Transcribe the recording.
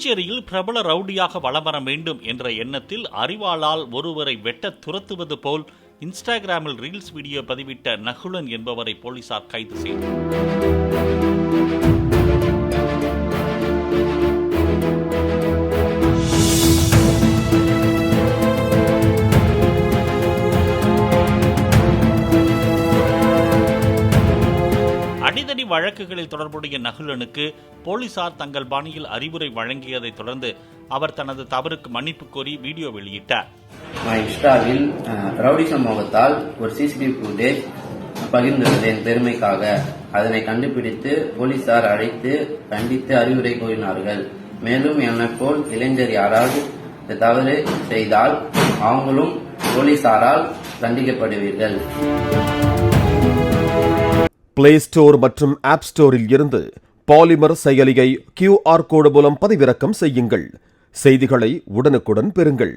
புதுச்சேரியில் பிரபல ரவுடியாக வலம் வர வேண்டும் என்ற எண்ணத்தில் அரிவாளால் ஒருவரை வெட்ட துரத்துவது போல் இன்ஸ்டாகிராமில் ரீல்ஸ் வீடியோ பதிவிட்ட நகுலன் என்பவரை போலீசார் கைது செய்தனர். அடிதடி வழக்குகளில் தொடர்புடைய நகுலனுக்கு போலீசார் தங்கள் பாணியில் அறிவுரை வழங்கியதை தொடர்ந்து அவர் தனது தவறுக்கு மன்னிப்பு கோரி வீடியோ வெளியிட்டார். இன்ஸ்டாவில் ரவுடி சம்பவத்தால் ஒரு சிசிடிவி ஃபுட்டேஜ் பகிர்ந்துள்ளது பெருமைக்காக. அதனை கண்டுபிடித்து போலீசார் அழைத்து கண்டித்து அறிவுரை கூறினார்கள். மேலும் என்னை போல் இளைஞர் யாராவது தவறு செய்தால் அவங்களும் போலீசாரால் தண்டிக்கப்படுவீர்கள். பிளே ஸ்டோர் மற்றும் ஆப் ஸ்டோரில் இருந்து பாலிமர் செயலியை QR கோடு மூலம் பதிவிறக்கம் செய்யுங்கள். செய்திகளை உடனுக்குடன் பெறுங்கள்.